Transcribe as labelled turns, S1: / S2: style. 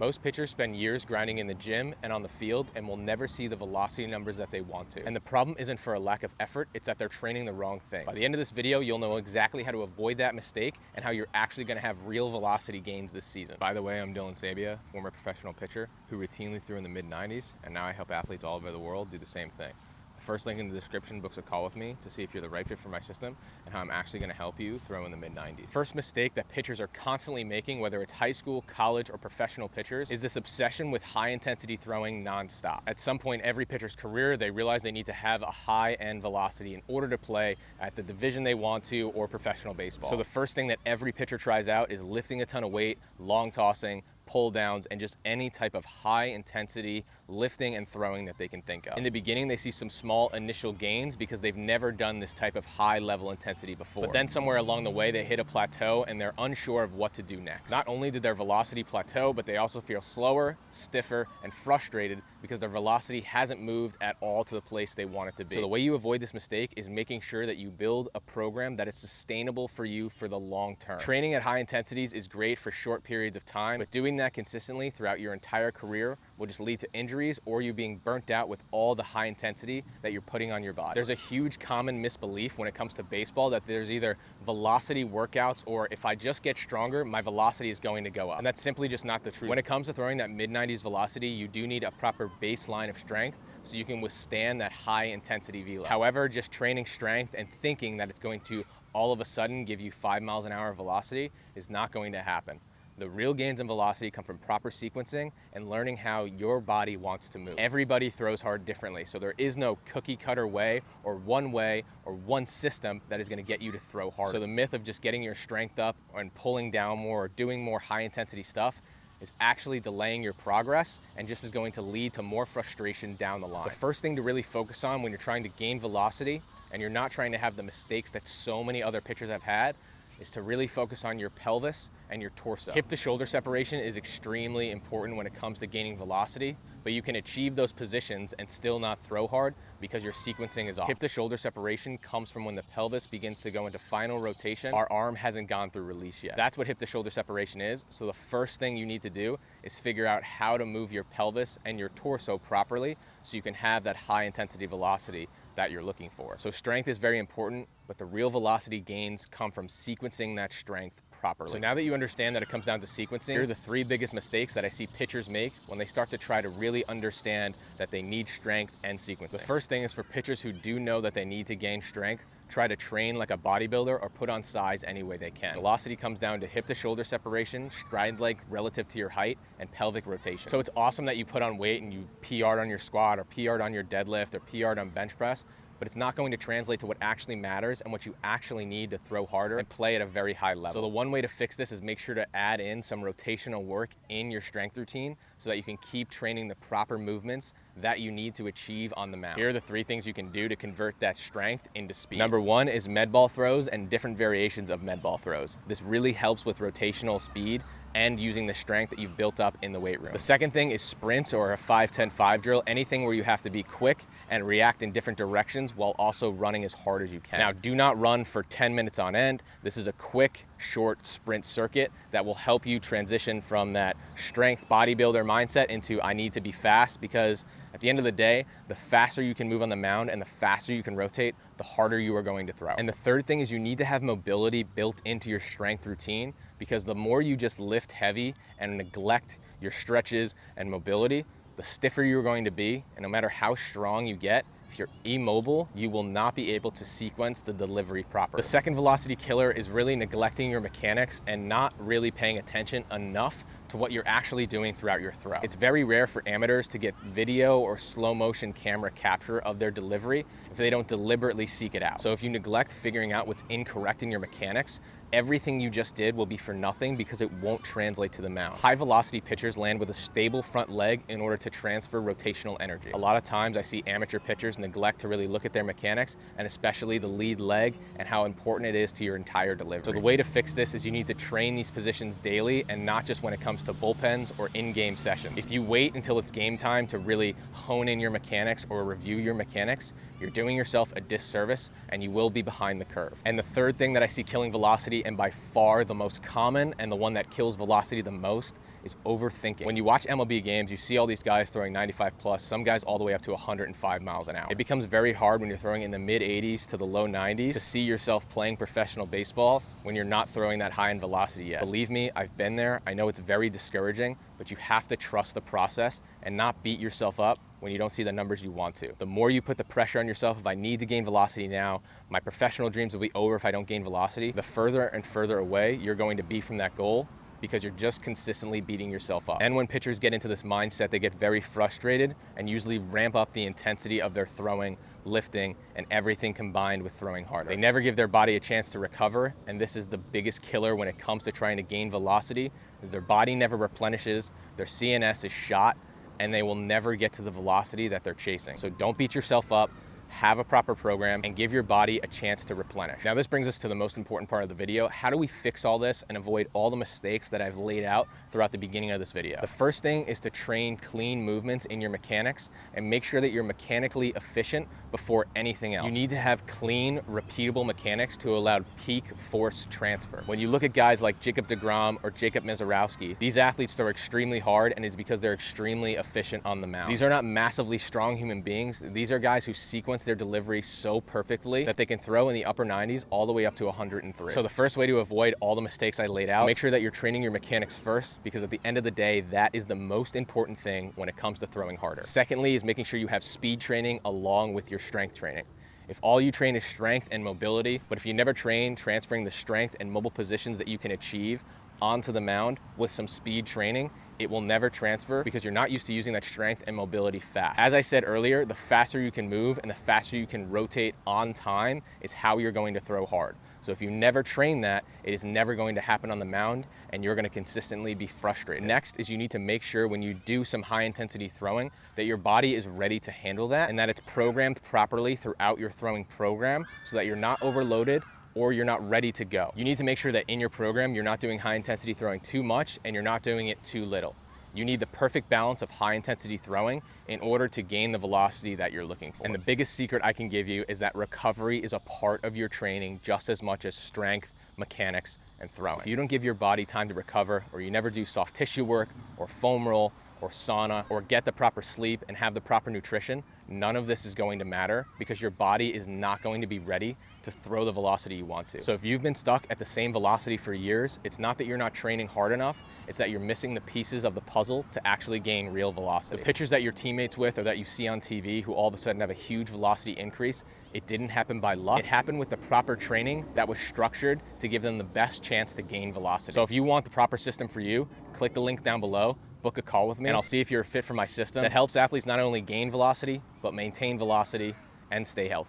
S1: Most pitchers spend years grinding in the gym and on the field and will never see the velocity numbers that they want to. And the problem isn't for a lack of effort, it's that they're training the wrong thing. By the end of this video, you'll know exactly how to avoid that mistake and how you're actually gonna have real velocity gains this season. By the way, I'm Dylan Sabia, former professional pitcher who routinely threw in the mid-90s, and now I help athletes all over the world do the same thing. First link in the description books a call with me to see if you're the right fit for my system and how I'm actually going to help you throw in the mid-90s. First mistake that pitchers are constantly making, whether it's high school, college, or professional pitchers, is this obsession with high intensity throwing nonstop. At some point in every pitcher's career, they realize they need to have a high end velocity in order to play at the division they want to or professional baseball. So the first thing that every pitcher tries out is lifting a ton of weight, long tossing, pull downs, and just any type of high intensity lifting and throwing that they can think of. In the beginning, they see some small initial gains because they've never done this type of high level intensity before. But then somewhere along the way, they hit a plateau and they're unsure of what to do next. Not only did their velocity plateau, but they also feel slower, stiffer, and frustrated because their velocity hasn't moved at all to the place they want it to be. So the way you avoid this mistake is making sure that you build a program that is sustainable for you for the long term. Training at high intensities is great for short periods of time, but doing that consistently throughout your entire career will just lead to injuries or you being burnt out with all the high intensity that you're putting on your body. There's a huge common misbelief when it comes to baseball that there's either velocity workouts or if I just get stronger, my velocity is going to go up. And that's simply just not the truth. When it comes to throwing that mid-90s velocity, you do need a proper baseline of strength so you can withstand that high intensity velo. However, just training strength and thinking that it's going to all of a sudden give you 5 miles an hour velocity is not going to happen. The real gains in velocity come from proper sequencing and learning how your body wants to move. Everybody throws hard differently, so there is no cookie cutter way or one system that is gonna get you to throw harder. So the myth of just getting your strength up and pulling down more or doing more high intensity stuff is actually delaying your progress and just is going to lead to more frustration down the line. The first thing to really focus on when you're trying to gain velocity and you're not trying to have the mistakes that so many other pitchers have had is to really focus on your pelvis and your torso. Hip to shoulder separation is extremely important when it comes to gaining velocity, but you can achieve those positions and still not throw hard because your sequencing is off. Hip to shoulder separation comes from when the pelvis begins to go into final rotation. Our arm hasn't gone through release yet. That's what hip to shoulder separation is. So the first thing you need to do is figure out how to move your pelvis and your torso properly so you can have that high intensity velocity that you're looking for. So strength is very important, but the real velocity gains come from sequencing that strength properly. So now that you understand that it comes down to sequencing, here are the 3 biggest mistakes that I see pitchers make when they start to try to really understand that they need strength and sequencing. The first thing is for pitchers who do know that they need to gain strength, try to train like a bodybuilder or put on size any way they can. Velocity comes down to hip to shoulder separation, stride length relative to your height, and pelvic rotation. So it's awesome that you put on weight and you PR'd on your squat or PR'd on your deadlift or PR'd on bench press, but it's not going to translate to what actually matters and what you actually need to throw harder and play at a very high level. So the one way to fix this is make sure to add in some rotational work in your strength routine so that you can keep training the proper movements that you need to achieve on the mound. Here are the 3 things you can do to convert that strength into speed. Number 1 is med ball throws and different variations of med ball throws. This really helps with rotational speed and using the strength that you've built up in the weight room. The second thing is sprints or a 5-10-5 drill, anything where you have to be quick and react in different directions while also running as hard as you can. Now, do not run for 10 minutes on end. This is a quick, short sprint circuit that will help you transition from that strength bodybuilder mindset into I need to be fast, because at the end of the day, the faster you can move on the mound and the faster you can rotate, the harder you are going to throw. And the third thing is you need to have mobility built into your strength routine, because the more you just lift heavy and neglect your stretches and mobility, the stiffer you're going to be. And no matter how strong you get, if you're immobile, you will not be able to sequence the delivery properly. The second velocity killer is really neglecting your mechanics and not really paying attention enough to what you're actually doing throughout your throw. It's very rare for amateurs to get video or slow motion camera capture of their delivery if they don't deliberately seek it out. So if you neglect figuring out what's incorrect in your mechanics, everything you just did will be for nothing because it won't translate to the mound. High velocity pitchers land with a stable front leg in order to transfer rotational energy. A lot of times I see amateur pitchers neglect to really look at their mechanics, and especially the lead leg and how important it is to your entire delivery. So the way to fix this is you need to train these positions daily and not just when it comes to bullpens or in-game sessions. If you wait until it's game time to really hone in your mechanics or review your mechanics, you're doing yourself a disservice and you will be behind the curve. And the third thing that I see killing velocity, and by far the most common and the one that kills velocity the most, is overthinking. When you watch MLB games, you see all these guys throwing 95 plus, some guys all the way up to 105 miles an hour. It becomes very hard when you're throwing in the mid 80s to the low 90s to see yourself playing professional baseball when you're not throwing that high in velocity yet. Believe me, I've been there. I know it's very discouraging, but you have to trust the process and not beat yourself up when you don't see the numbers you want to. The more you put the pressure on yourself, if I need to gain velocity now, my professional dreams will be over if I don't gain velocity, the further and further away you're going to be from that goal, because you're just consistently beating yourself up. And when pitchers get into this mindset, they get very frustrated and usually ramp up the intensity of their throwing, lifting, and everything combined with throwing harder. They never give their body a chance to recover, and this is the biggest killer when it comes to trying to gain velocity, is their body never replenishes, their CNS is shot, and they will never get to the velocity that they're chasing. So don't beat yourself up. Have a proper program and give your body a chance to replenish. Now this brings us to the most important part of the video. How do we fix all this and avoid all the mistakes that I've laid out throughout the beginning of this video? The first thing is to train clean movements in your mechanics and make sure that you're mechanically efficient before anything else. You need to have clean, repeatable mechanics to allow peak force transfer. When you look at guys like Jacob deGrom or Jacob Mezorowski, these athletes throw extremely hard, and it's because they're extremely efficient on the mound. These are not massively strong human beings. These are guys who sequence their delivery so perfectly that they can throw in the upper 90s all the way up to 103. So the first way to avoid all the mistakes I laid out, make sure that you're training your mechanics first, because at the end of the day, that is the most important thing when it comes to throwing harder. Secondly is making sure you have speed training along with your strength training. If all you train is strength and mobility, but if you never train transferring the strength and mobile positions that you can achieve onto the mound with some speed training, it will never transfer because you're not used to using that strength and mobility fast. As I said earlier, the faster you can move and the faster you can rotate on time is how you're going to throw hard. So if you never train that, it is never going to happen on the mound, and you're going to consistently be frustrated. Next is you need to make sure when you do some high intensity throwing that your body is ready to handle that and that it's programmed properly throughout your throwing program so that you're not overloaded or you're not ready to go. You need to make sure that in your program, you're not doing high intensity throwing too much and you're not doing it too little. You need the perfect balance of high intensity throwing in order to gain the velocity that you're looking for. And the biggest secret I can give you is that recovery is a part of your training just as much as strength, mechanics, and throwing. If you don't give your body time to recover, or you never do soft tissue work or foam roll or sauna or get the proper sleep and have the proper nutrition, none of this is going to matter because your body is not going to be ready to throw the velocity you want to. So if you've been stuck at the same velocity for years, it's not that you're not training hard enough, it's that you're missing the pieces of the puzzle to actually gain real velocity. The pitchers that you're teammates with or that you see on TV who all of a sudden have a huge velocity increase, it didn't happen by luck. It happened with the proper training that was structured to give them the best chance to gain velocity. So if you want the proper system for you, click the link down below, book a call with me, and I'll see if you're a fit for my system that helps athletes not only gain velocity, but maintain velocity and stay healthy.